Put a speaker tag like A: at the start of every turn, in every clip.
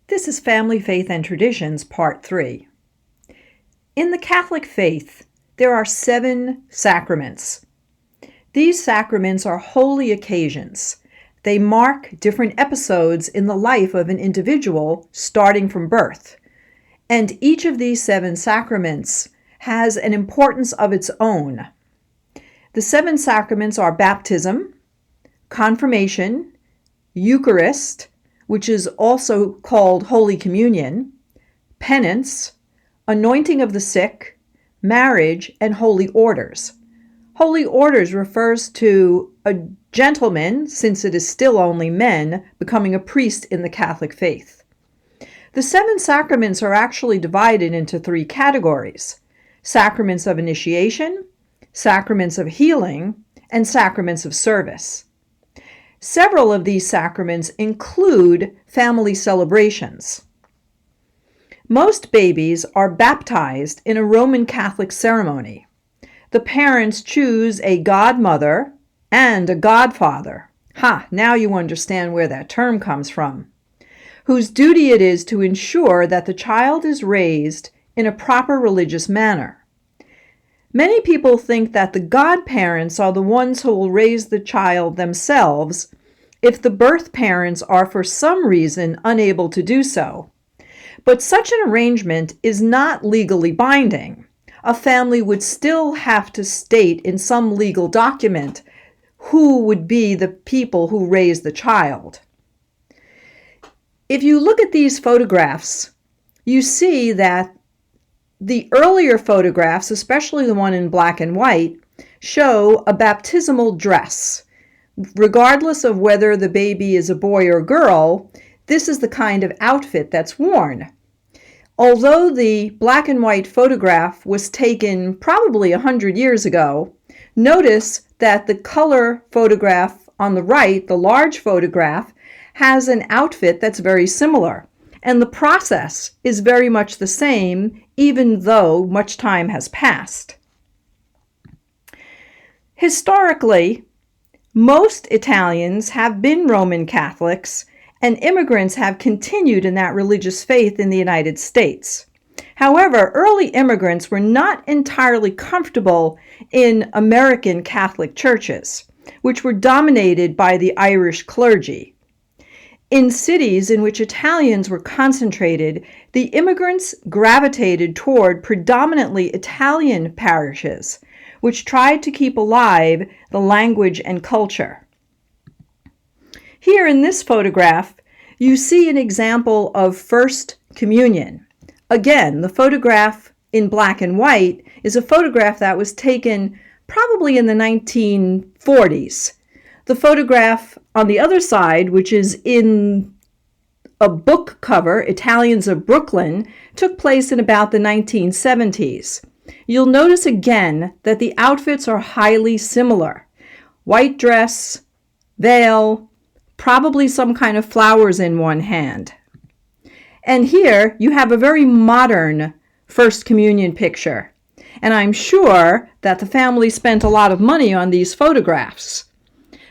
A: This is Family, Faith, and Traditions, Part 3. In the Catholic faith, there are 7 sacraments. These sacraments are holy occasions. They mark different episodes in the life of an individual, starting from birth. And each of these 7 sacraments has an importance of its own. The 7 sacraments are baptism, confirmation, Eucharist, which is also called Holy Communion, penance, anointing of the sick, marriage, and holy orders. Holy orders refers to a gentleman, since it is still only men, becoming a priest in the Catholic faith. The 7 sacraments are actually divided into 3 categories: sacraments of initiation, sacraments of healing, and sacraments of service. Several of these sacraments include family celebrations. Most babies are baptized in a Roman Catholic ceremony. The parents choose a godmother and a godfather. Now you understand where that term comes from. Whose duty it is to ensure that the child is raised in a proper religious manner. Many people think that the godparents are the ones who will raise the child themselves if the birth parents are for some reason unable to do so. But such an arrangement is not legally binding. A family would still have to state in some legal document who would be the people who raise the child. If you look at these photographs, you see that the earlier photographs, especially the one in black and white, show a baptismal dress. Regardless of whether the baby is a boy or girl, this is the kind of outfit that's worn. Although the black and white photograph was taken probably 100 years ago, notice that the color photograph on the right, the large photograph, has an outfit that's very similar. And the process is very much the same, even though much time has passed. Historically, most Italians have been Roman Catholics, and immigrants have continued in that religious faith in the United States. However, early immigrants were not entirely comfortable in American Catholic churches, which were dominated by the Irish clergy. In cities in which Italians were concentrated, the immigrants gravitated toward predominantly Italian parishes, which tried to keep alive the language and culture. Here in this photograph, you see an example of First Communion. Again, the photograph in black and white is a photograph that was taken probably in the 1940s. The photograph on the other side, which is in a book cover, Italians of Brooklyn, took place in about the 1970s. You'll notice again that the outfits are highly similar. White dress, veil, probably some kind of flowers in one hand. And here you have a very modern First Communion picture. And I'm sure that the family spent a lot of money on these photographs.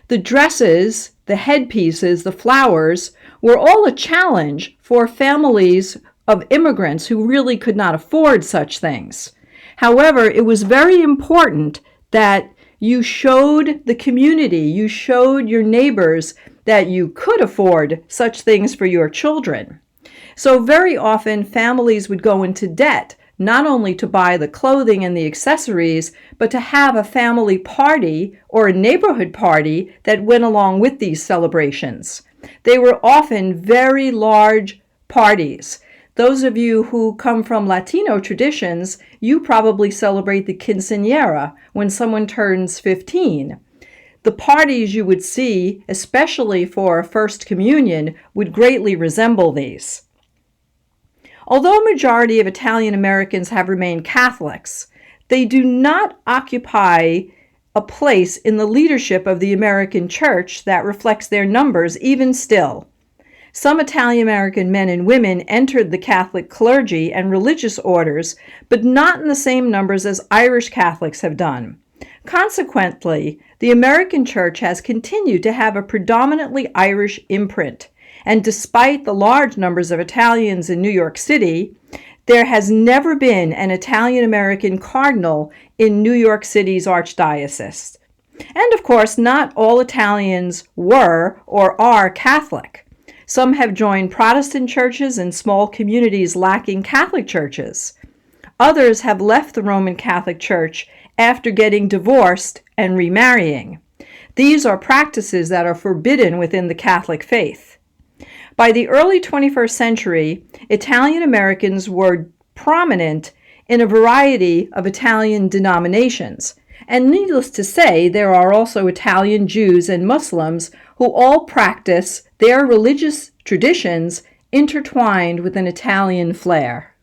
A: The dresses, the headpieces, the flowers were all a challenge for families of immigrants who really could not afford such things. However, it was very important that you showed the community, you showed your neighbors that you could afford such things for your children. So very often families would go into debt not only to buy the clothing and the accessories, but to have a family party or a neighborhood party that went along with these celebrations. They were often very large parties. Those of you who come from Latino traditions, you probably celebrate the quinceañera when someone turns 15. The parties you would see, especially for First Communion, would greatly resemble these. Although a majority of Italian Americans have remained Catholics, they do not occupy a place in the leadership of the American church that reflects their numbers even still. Some Italian American men and women entered the Catholic clergy and religious orders, but not in the same numbers as Irish Catholics have done. Consequently, the American church has continued to have a predominantly Irish imprint, And despite the large numbers of Italians in New York City, there has never been an Italian-American cardinal in New York City's archdiocese. And of course, not all Italians were or are Catholic. Some have joined Protestant churches in small communities lacking Catholic churches. Others have left the Roman Catholic Church after getting divorced and remarrying. These are practices that are forbidden within the Catholic faith. By the early 21st century, Italian Americans were prominent in a variety of Italian denominations. And needless to say, there are also Italian Jews and Muslims who all practice their religious traditions intertwined with an Italian flair.